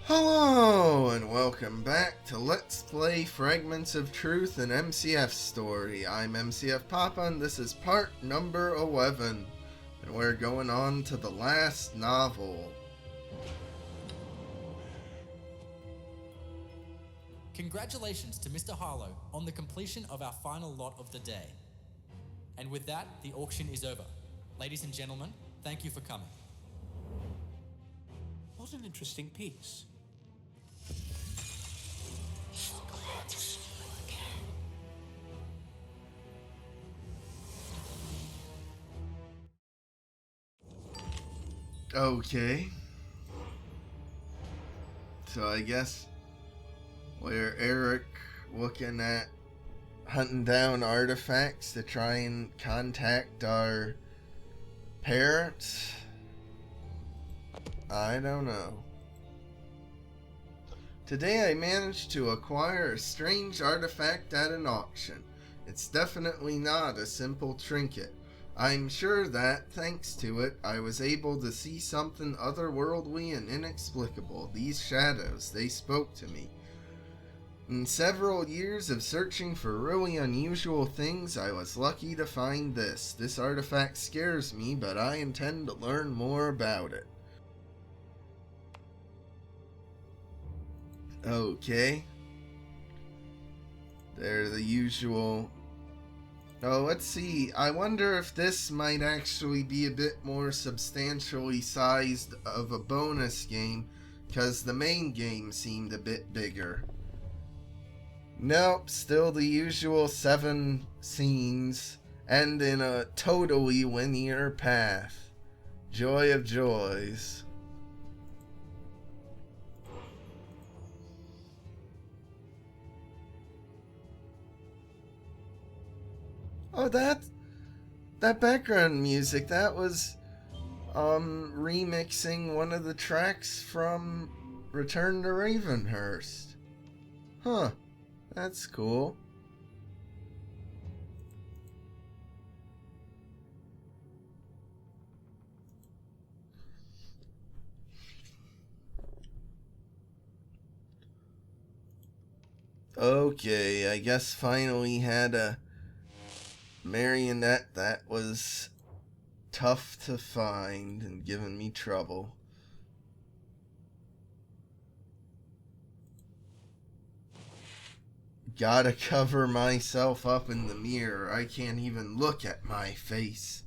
Hello and welcome back to Let's Play Fragments of Truth, an MCF story. I'm MCFPapa and this is part number 11. And we're going on to the last novel. Congratulations to Mr. Harlow on the completion of our final lot of the day. And with that, the auction is over. Ladies and gentlemen, thank you for coming. What an interesting piece. Glad to see you again. Okay. So I guess we're Erich looking at hunting down artifacts to try and contact our parents. I don't know. Today I managed to acquire a strange artifact at an auction. It's definitely not a simple trinket. I'm sure that, thanks to it, I was able to see something otherworldly and inexplicable. These shadows, they spoke to me. In several years of searching for really unusual things, I was lucky to find this. This artifact scares me, but I intend to learn more about it. Okay. They're the usual. Oh, let's see. I wonder if this might actually be a bit more substantially sized of a bonus game, because the main game seemed a bit bigger. Nope, still the usual 7 scenes, and in a totally linear path. Joy of joys. Oh, that background music, that was remixing one of the tracks from Return to Ravenhurst. Huh, that's cool. Okay, I guess finally had a marionette that was tough to find and giving me trouble. Gotta cover myself up in the mirror. I can't even look at my face.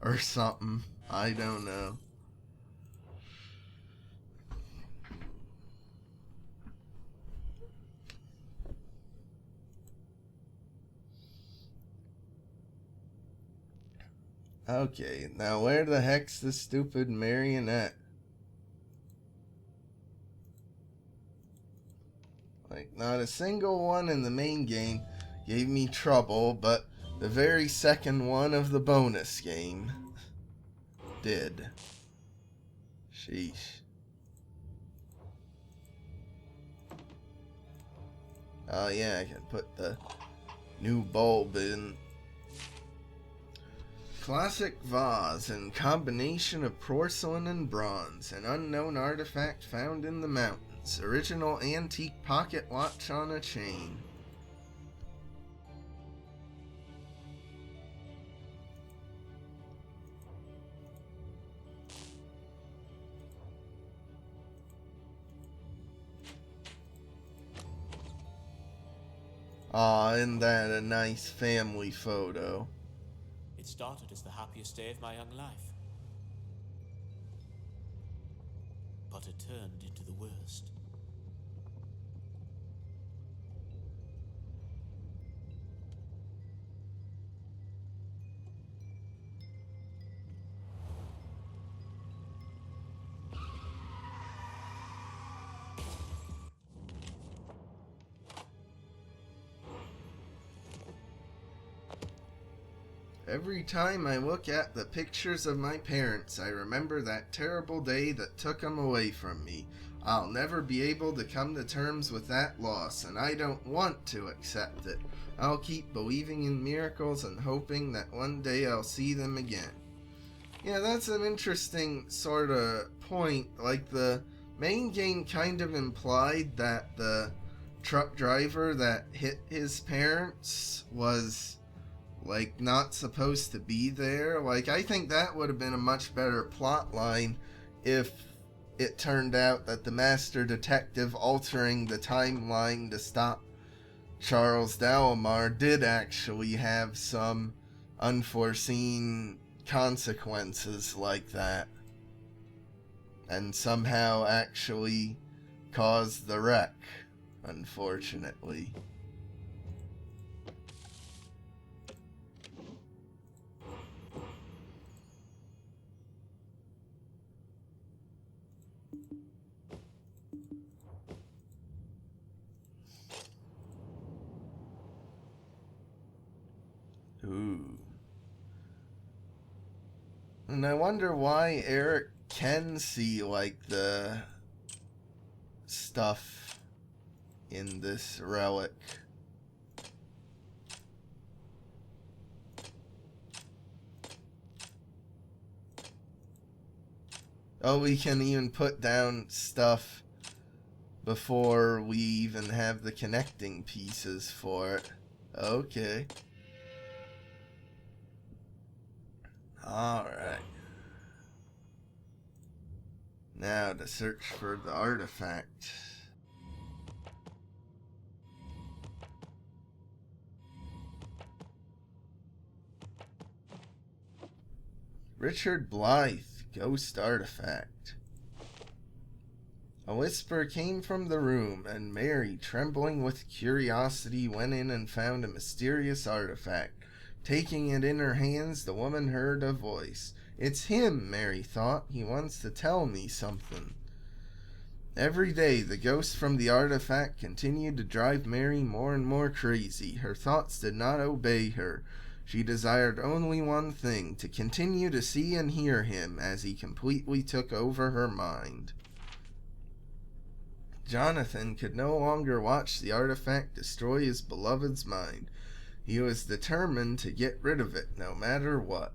Or something. I don't know. Okay, now where the heck's the stupid marionette? Like, not a single one in the main game gave me trouble, but the very second one of the bonus game did. Sheesh. Oh yeah, I can put the new bulb in. Classic vase in combination of porcelain and bronze. An unknown artifact found in the mountains. Original antique pocket watch on a chain. Aw, isn't that a nice family photo? It started as the happiest day of my young life. But it turned into the worst. Every time I look at the pictures of my parents, I remember that terrible day that took them away from me. I'll never be able to come to terms with that loss, and I don't want to accept it. I'll keep believing in miracles and hoping that one day I'll see them again. Yeah, that's an interesting sort of point. Like, the main game kind of implied that the truck driver that hit his parents was, like, not supposed to be there. Like, I think that would have been a much better plot line if it turned out that the master detective altering the timeline to stop Charles Dalmar did actually have some unforeseen consequences like that, and somehow actually caused the wreck, unfortunately. Ooh. And I wonder why Erich can see, like, the stuff in this relic. Oh, we can even put down stuff before we even have the connecting pieces for it. Okay. Alright. Now to search for the artifact. Richard Blythe, Ghost Artifact. A whisper came from the room, and Mary, trembling with curiosity, went in and found a mysterious artifact. Taking it in her hands, the woman heard a voice. "It's him," Mary thought. "He wants to tell me something." Every day, the ghost from the artifact continued to drive Mary more and more crazy. Her thoughts did not obey her. She desired only one thing, to continue to see and hear him as he completely took over her mind. Jonathan could no longer watch the artifact destroy his beloved's mind. He was determined to get rid of it, no matter what.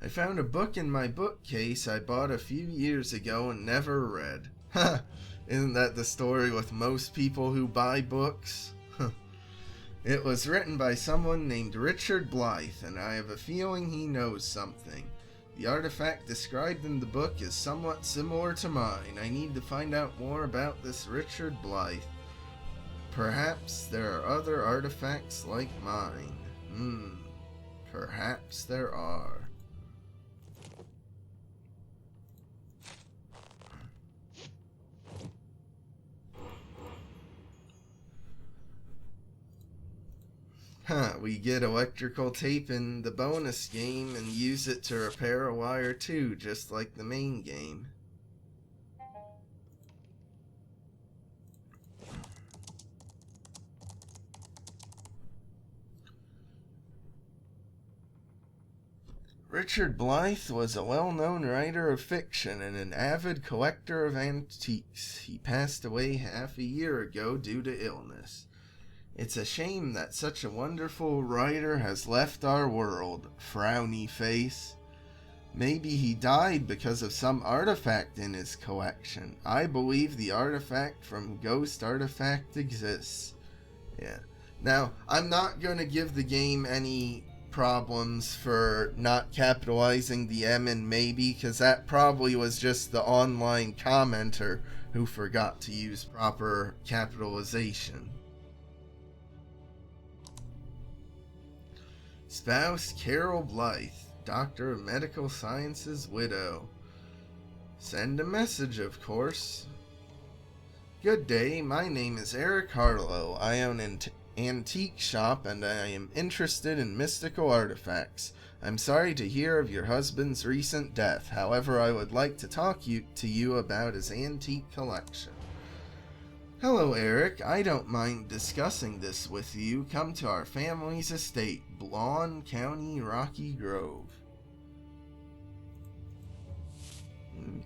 I found a book in my bookcase I bought a few years ago and never read. Ha! Isn't that the story with most people who buy books? It was written by someone named Richard Blythe, and I have a feeling he knows something. The artifact described in the book is somewhat similar to mine. I need to find out more about this Richard Blythe. Perhaps there are other artifacts like mine. Perhaps there are. We get electrical tape in the bonus game and use it to repair a wire too, just like the main game. Richard Blythe was a well-known writer of fiction and an avid collector of antiques. He passed away half a year ago due to illness. It's a shame that such a wonderful writer has left our world. Frowny face. Maybe he died because of some artifact in his collection. I believe the artifact from Ghost Artifact exists. Yeah. Now, I'm not going to give the game any problems for not capitalizing the M in maybe, because that probably was just the online commenter who forgot to use proper capitalization. Spouse Carol Blythe, Doctor of Medical Sciences, widow. Send a message, of course. Good day, my name is Erich Harlow. I own an antique shop and I am interested in mystical artifacts. I'm sorry to hear of your husband's recent death. However, I would like to talk to you about his antique collection. Hello, Erich. I don't mind discussing this with you. Come to our family's estate, Blawn County, Rocky Grove.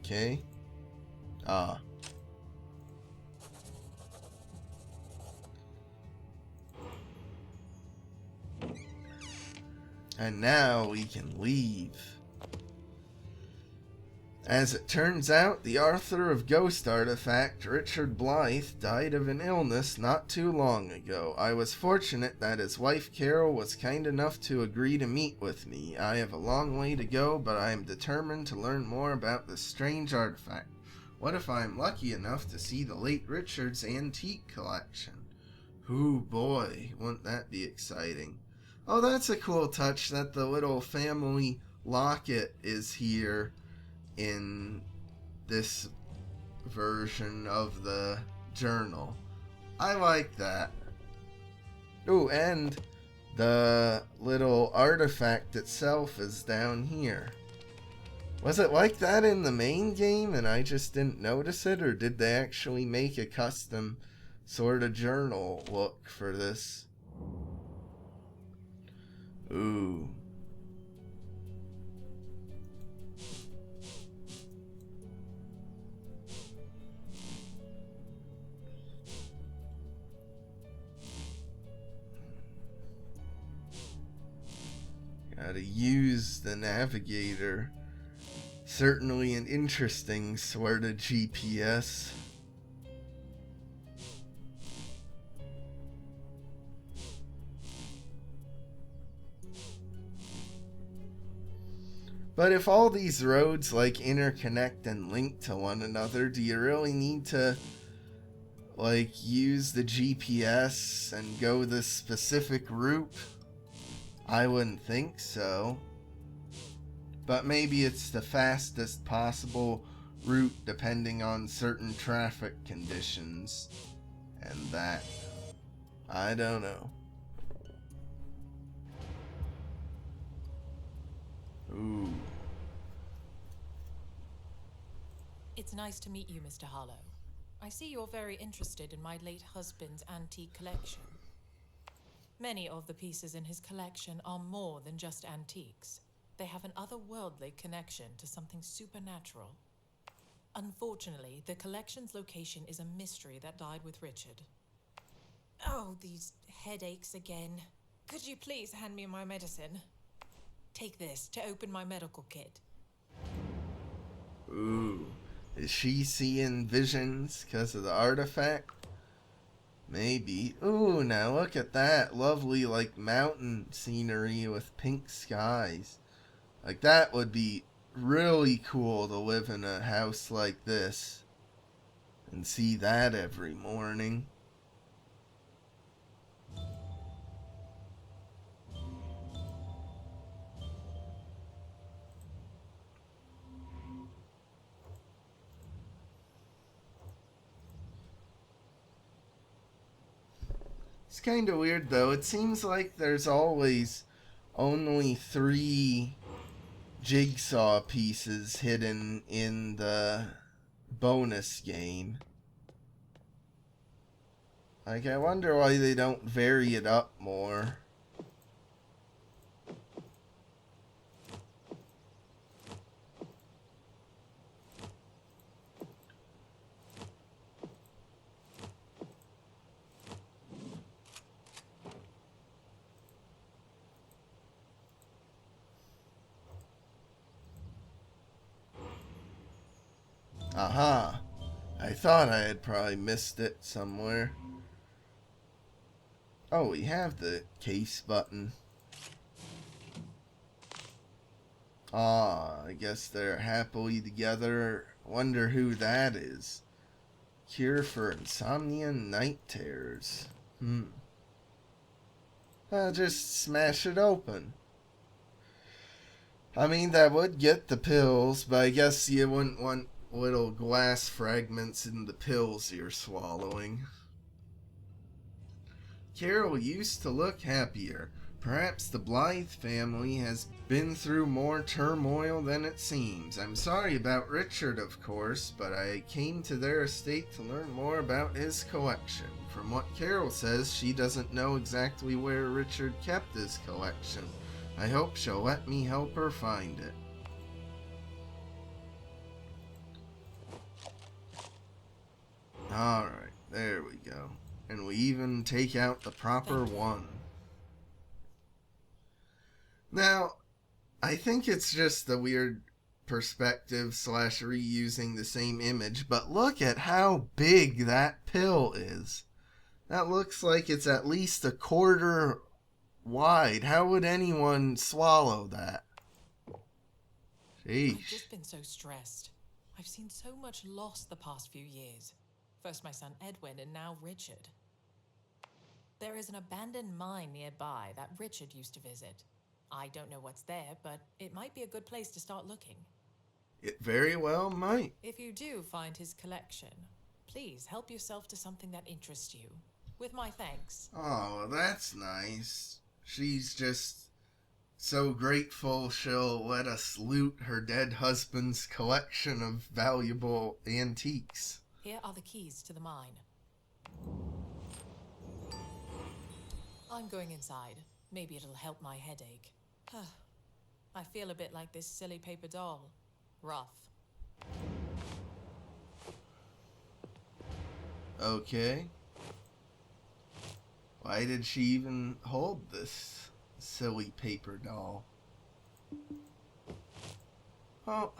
Okay. And now we can leave. As it turns out, the author of Ghost Artifact, Richard Blythe, died of an illness not too long ago. I was fortunate that his wife Carol was kind enough to agree to meet with me. I have a long way to go, but I am determined to learn more about this strange artifact. What if I am lucky enough to see the late Richard's antique collection? Ooh boy, wouldn't that be exciting. Oh, that's a cool touch that the little family locket is here in this version of the journal. I like that. Ooh, and the little artifact itself is down here. Was it like that in the main game and I just didn't notice it, or did they actually make a custom sort of journal look for this? Ooh. Gotta use the navigator. Certainly an interesting sort of GPS. But if all these roads like interconnect and link to one another, do you really need to like use the GPS and go this specific route? I wouldn't think so. But maybe it's the fastest possible route depending on certain traffic conditions. And that, I don't know. Ooh. It's nice to meet you, Mr. Harlow. I see you're very interested in my late husband's antique collection. Many of the pieces in his collection are more than just antiques. They have an otherworldly connection to something supernatural. Unfortunately, the collection's location is a mystery that died with Richard. Oh, these headaches again. Could you please hand me my medicine? Take this to open my medical kit. Ooh. Is she seeing visions because of the artifact? Maybe. Ooh, now look at that. Lovely, like, mountain scenery with pink skies. Like, that would be really cool to live in a house like this and see that every morning. It's kind of weird, though. It seems like there's always only 3 jigsaw pieces hidden in the bonus game. Like, I wonder why they don't vary it up more. Aha! I thought I had probably missed it somewhere. Oh, we have the case button. Ah, I guess they're happily together. Wonder who that is. Cure for insomnia and night terrors. I'll just smash it open. I mean, that would get the pills, but I guess you wouldn't want little glass fragments in the pills you're swallowing. Carol used to look happier. Perhaps the Blythe family has been through more turmoil than it seems. I'm sorry about Richard, of course, but I came to their estate to learn more about his collection. From what Carol says, she doesn't know exactly where Richard kept his collection. I hope she'll let me help her find it. Alright, there we go. And we even take out the proper one. Now, I think it's just the weird perspective slash reusing the same image, but look at how big that pill is. That looks like it's at least a quarter wide. How would anyone swallow that? I've Sheesh. just been so stressed. I've seen so much loss the past few years. First my son Edwin and now Richard. There is an abandoned mine nearby that Richard used to visit. I don't know what's there, but it might be a good place to start looking. It very well might. If you do find his collection, please help yourself to something that interests you. With my thanks. Oh, that's nice. She's just so grateful she'll let us loot her dead husband's collection of valuable antiques. Here are the keys to the mine. I'm going inside. Maybe it'll help my headache. I feel a bit like this silly paper doll. Rough. Okay. Why did she even hold this silly paper doll? Oh,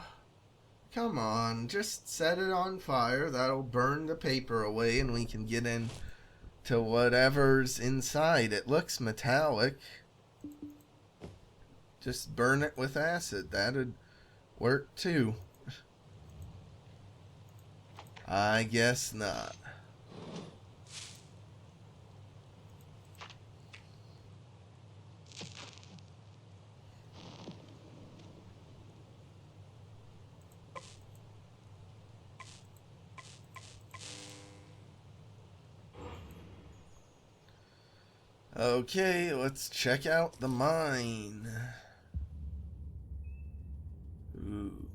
come on. Just set it on fire. That'll burn the paper away and we can get in to whatever's inside. It looks metallic. Just burn it with acid. That'd work too. I guess not. Okay, let's check out the mine. Ooh.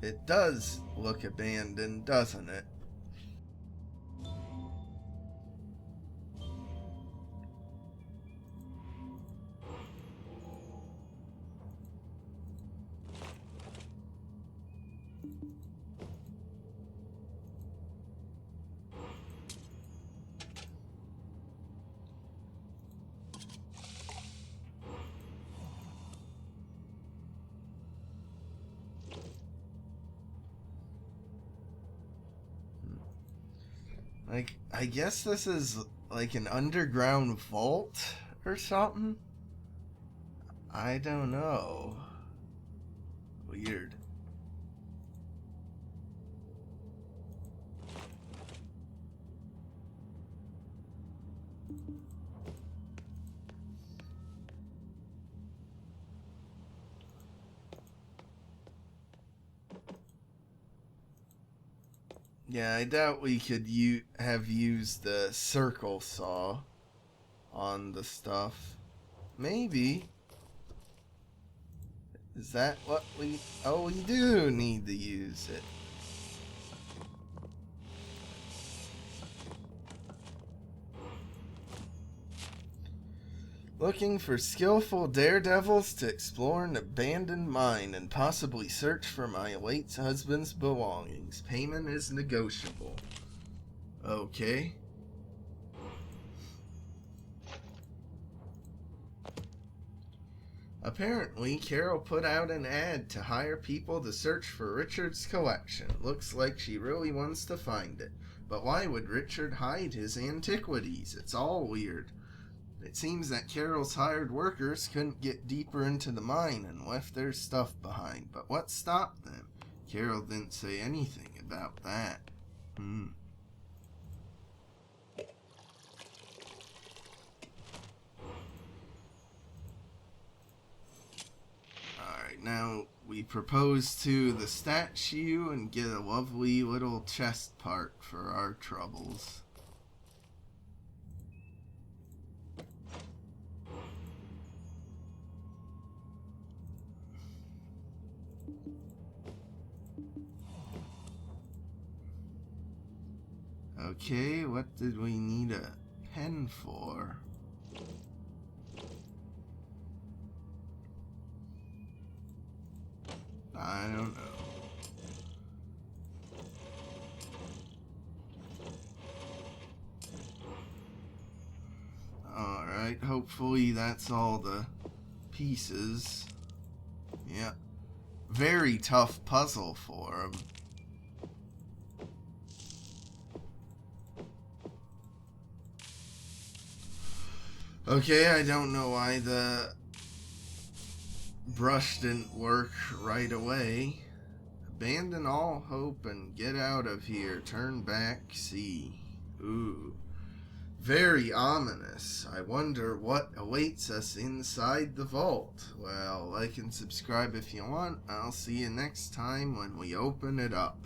It does look abandoned, doesn't it? Like, I guess this is like an underground vault or something? I don't know. Weird. Yeah, I doubt we could have used the circle saw on the stuff. Maybe. Is that what we... Oh, we do need to use it. Looking for skillful daredevils to explore an abandoned mine and possibly search for my late husband's belongings. Payment is negotiable. Okay. Apparently, Carol put out an ad to hire people to search for Richard's collection. Looks like she really wants to find it. But why would Richard hide his antiquities? It's all weird. It seems that Carol's hired workers couldn't get deeper into the mine and left their stuff behind. But what stopped them? Carol didn't say anything about that. Alright, now we propose to the statue and get a lovely little chest part for our troubles. Okay, what did we need a pen for? I don't know. Alright, hopefully that's all the pieces. Yeah. Very tough puzzle for him. Okay, I don't know why the brush didn't work right away. Abandon all hope and get out of here. Turn back, see. Ooh. Very ominous. I wonder what awaits us inside the vault. Well, like and subscribe if you want. I'll see you next time when we open it up.